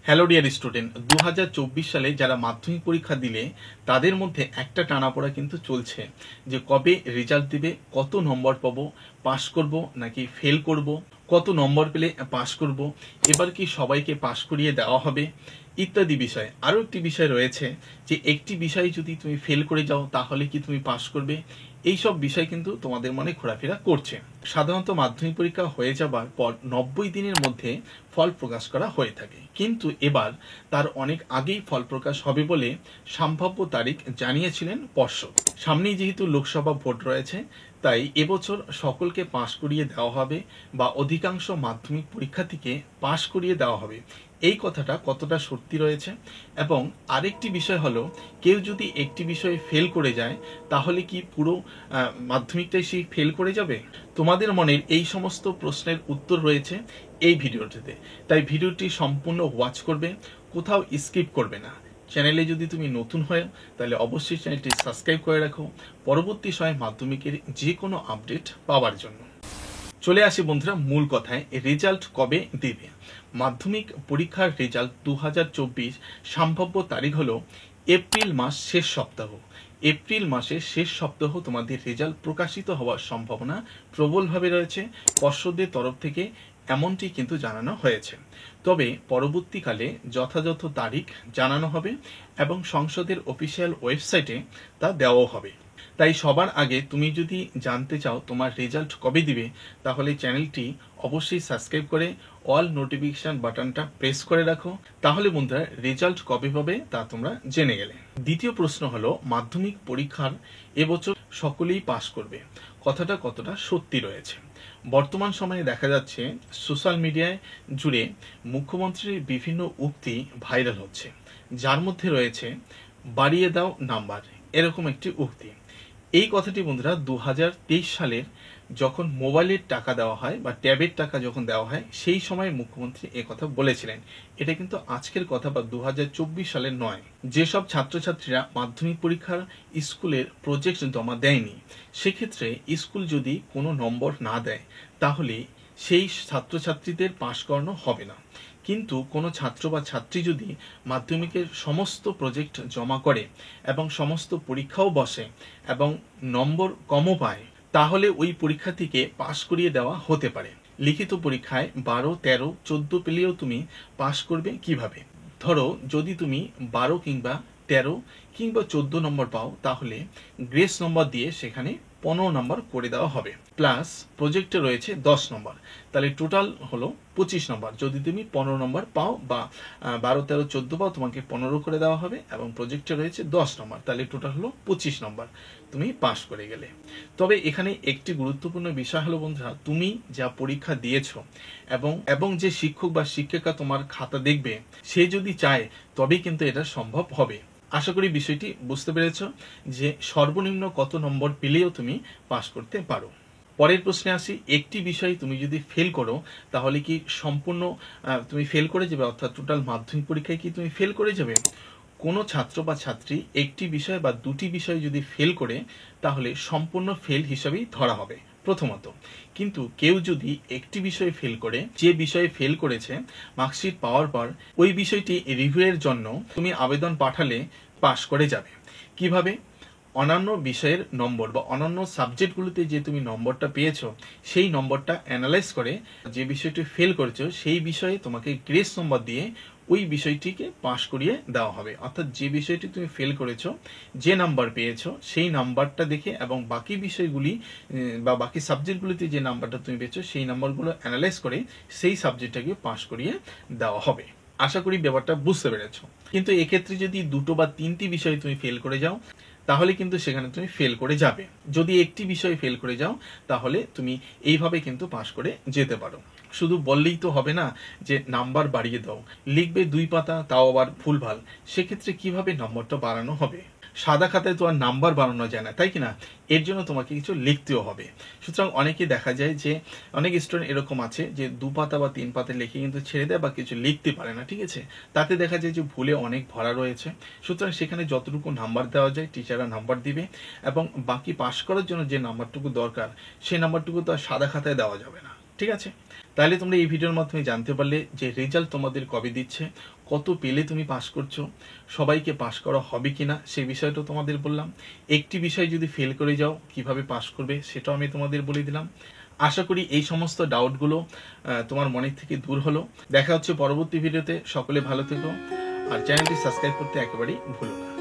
Hello dear student, 2024 সালে যারা মাধ্যমিক পরীক্ষা দিলে তাদের মধ্যে একটা টানাপোড়া কিন্তু চলছে যে কবে রেজাল্ট দিবে, কত নম্বর পাবো, পাস করব নাকি ফেল করব, কত নম্বর পেলে পাস করব, এবার কি সবাইকে পাস করিয়ে দেওয়া হবে ইত্যাদি বিষয়। আরও একটি বিষয় রয়েছে যে একটি বিষয় যদি তুমি ফেল করে যাও তাহলে কি তুমি পাস করবে। এই সব বিষয় কিন্তু তোমাদের মনে ঘোরাফেরা করছে। সাধারণত মাধ্যমিক পরীক্ষা হয়ে যাবার পর 90 দিনের মধ্যে ফল প্রকাশ করা হয়ে থাকে, কিন্তু এবার তার অনেক আগেই ফল প্রকাশ হবে বলে সম্ভাব্য তারিখ জানিয়েছিলেন পর্ষদ। সামনেই যেহেতু লোকসভা ভোট রয়েছে, তাই এবছর সকলকে পাশ করিয়ে দেওয়া হবে বা অধিকাংশ মাধ্যমিক পরীক্ষার্থীকে পাশ করিয়ে দেওয়া হবে। এই কথাটা কতটা সত্যি রয়েছে। এবং আরেকটি বিষয় হলো, কেউ যদি একটি বিষয়ে ফেল করে যায় তাহলে কি পুরো মাধ্যমিকটাই সে ফেল করে যাবে? তোমাদের মনের এই সমস্ত প্রশ্নের উত্তর রয়েছে এই ভিডিওটিতে, তাই ভিডিওটি সম্পূর্ণ ওয়াচ করবে, কোথাও স্কিপ করবে না। চ্যানেলে যদি তুমি নতুন হও তাহলে অবশ্যই চ্যানেলটি সাবস্ক্রাইব করে রাখো পরবর্তী সময় মাধ্যমিকের যে কোনো আপডেট পাওয়ার জন্য। চলে আসি বন্ধুরা মূল কথায়, রেজাল্ট কবে দেবে। মাধ্যমিক পরীক্ষার রেজাল্ট 2024 সম্ভাব্য তারিখ হলো এপ্রিল মাস শেষ সপ্তাহ। এপ্রিল মাসের শেষ সপ্তাহ তোমাদের রেজাল্ট প্রকাশিত হওয়ার সম্ভাবনা প্রবলভাবে রয়েছে। পর্ষদের তরফ থেকে এমনটি কিন্তু জানানো হয়েছে। তবে পরবর্তীকালে যথাযথ তারিখ জানানো হবে এবং সংসদের অফিসিয়াল ওয়েবসাইটে তা দেওয়াও হবে। তাই সবার আগে তুমি যদি জানতে চাও তোমার রেজাল্ট কবে দিবে, তাহলে চ্যানেলটি অবশ্যই সাবস্ক্রাইব করে অল নোটিফিকেশন বাটনটা প্রেস করে রাখো। তাহলে বন্ধুরা রেজাল্ট কবে পাবে তা তোমরা জেনে গেলে। দ্বিতীয় প্রশ্ন হলো, মাধ্যমিক পরীক্ষার এবছর সকলেই পাশ করবে, কথাটা কতটা সত্যি রয়েছে। বর্তমান সময়ে দেখা যাচ্ছে সোশ্যাল মিডিয়ায় জুড়ে মুখ্যমন্ত্রীর বিভিন্ন উক্তি ভাইরাল হচ্ছে, যার মধ্যে রয়েছে বাড়িয়ে দাও নাম্বার, এরকম একটি উক্তি। এই কথাটি বন্ধুরা 2023 সালের যখন মোবাইলের টাকা দেওয়া হয় বা ট্যাবের টাকা যখন দেওয়া হয় সেই সময় মুখ্যমন্ত্রী কথা বলেছিলেন। এটা কিন্তু আজকের কথা বা 2024 সালের নয়। যেসব ছাত্রছাত্রীরা মাধ্যমিক পরীক্ষার স্কুলের প্রজেক্ট জমা দেয়নি, সেক্ষেত্রে স্কুল যদি কোনো নম্বর না দেয় তাহলে সেই ছাত্রছাত্রীদের পাশ করানো হবে না। কিন্তু কোনো ছাত্র বা ছাত্রী যদি মাধ্যমিকের সমস্ত প্রজেক্ট জমা করে এবং সমস্ত পরীক্ষাও বসে এবং নম্বর কমও পায়, তাহলে ওই পরীক্ষার্থীকে পাশ করিয়ে দেওয়া হতে পারে। লিখিত পরীক্ষায় 12, 13, 14 পেলেও তুমি পাশ করবে কিভাবে? ধরো যদি তুমি 12 কিংবা 13 কিংবা 14 নম্বর পাও, তাহলে গ্রেস নম্বর দিয়ে সেখানে 15 নম্বর করে দেওয়া হবে, প্লাস প্রজেক্টে রয়েছে 10 নম্বর, তাহলে টোটাল হলো 25 নম্বর। যদি তুমি 15 নম্বর পাও বা 12, 13, 14 পাও, তোমাকে 15 করে দেওয়া হবে এবং প্রজেক্টে রয়েছে 10 নম্বর, তাহলে টোটাল হলো 25 নম্বর, তুমি পাস করে গেলে। তবে এখানে একটি গুরুত্বপূর্ণ বিষয় হলো বন্ধুরা, তুমি যা পরীক্ষা দিয়েছো এবং যে শিক্ষক বা শিক্ষিকা তোমার খাতা দেখবে, সে যদি চায় তবেই কিন্তু এটা সম্ভব হবে। আশা করি বিষয়টি বুঝতে পেরেছ যে সর্বনিম্ন কত নম্বর পেলেও তুমি পাস করতে পারো। পরের প্রশ্নে আসি, একটি বিষয় তুমি যদি ফেল করো তাহলে কি সম্পূর্ণ তুমি ফেল করে যাবে, অর্থাৎ টোটাল মাধ্যমিক পরীক্ষায় কি তুমি ফেল করে যাবে? কোনো ছাত্র বা ছাত্রী একটি বিষয় বা দুটি বিষয় যদি ফেল করে তাহলে সম্পূর্ণ ফেল হিসাবেই ধরা হবে প্রথমত। কিন্তু কেউ যদি একটি বিষয়ে ফেল করে, যে বিষয়ে ফেল করেছে মার্কশিট পাওয়ার পর ওই বিষয়টি রিভিউয়ের জন্য তুমি আবেদন পাঠালে পাশ করে যাবে। কিভাবে? অন্যান্য বিষয়ের নম্বর বা অন্যান্য সাবজেক্টগুলোতে যে তুমি নম্বরটা পেয়েছো সেই নম্বরটা অ্যানালাইজ করে যে বিষয়টি ফেল করেছো সেই বিষয়ে তোমাকে গ্রেস নম্বর দিয়ে ওই বিষয়টিকে পাশ করিয়ে দেওয়া হবে। অর্থাৎ যে বিষয়টি তুমি ফেল করেছো, যে নাম্বার পেয়েছো সেই নাম্বারটা দেখে এবং বাকি বিষয়গুলি বা বাকি সাবজেক্টগুলিতে যে নাম্বারটা তুমি পেয়েছো সেই নাম্বারগুলো অ্যানালাইজ করে সেই সাবজেক্টটাকে পাশ করিয়ে দেওয়া হবে। আশা করি ব্যাপারটা বুঝতে পেরেছো। কিন্তু এক্ষেত্রে যদি দুটো বা তিনটি বিষয় তুমি ফেল করে যাও তাহলে কিন্তু সেখানে তুমি ফেল করে যাবে। যদি একটি বিষয়ে ফেল করে যাও তাহলে তুমি এইভাবে কিন্তু পাশ করে যেতে পারো। শুধু বললেই তো হবে না যে নাম্বার বাড়িয়ে দাও, লিখবে 2 পাতা, তাও আবার ভুলভাল, সেক্ষেত্রে কিভাবে নম্বরটা বাড়ানো হবে? সাদা খাতায় তো আর নাম্বার বানানো যায় না, তাই কি না? এর জন্য তোমাকে কিছু লিখতেও হবে। সুতরাং অনেকে দেখা যায় যে অনেক স্টুডেন্ট এরকম আছে যে 2 পাতা বা 3 পাতা লিখে কিন্তু ছেড়ে দেয় বা কিছু লিখতে পারে না, ঠিক আছে? তাতে দেখা যায় যে ভুলে অনেক ভরা রয়েছে। সুতরাং সেখানে যতটুকু নাম্বার দেওয়া যায় টিচাররা নাম্বার দিবে এবং বাকি পাস করার জন্য যে নাম্বারটুকু দরকার সেই নাম্বারটুকু তো আর সাদা খাতায় দেওয়া যাবে না, ঠিক আছে? তাহলে তোমরা এই ভিডিওর মাধ্যমে জানতে পারলে যে রেজাল্ট তোমাদের কবে দিচ্ছে, কত পেলে তুমি পাস করছো, সবাইকে পাস করা হবে কিনা সেই বিষয়টা তোমাদের বললাম। একটি বিষয় যদি ফেল করে যাও কিভাবে পাস করবে সেটাও আমি তোমাদের বলে দিলাম। আশা করি এই সমস্ত ডাউটগুলো তোমার মনের থেকে দূর হলো। দেখা হচ্ছে পরবর্তী ভিডিওতে। সকলে ভালো থেকো, আর চ্যানেলটি সাবস্ক্রাইব করতে একেবারেই ভুলো না।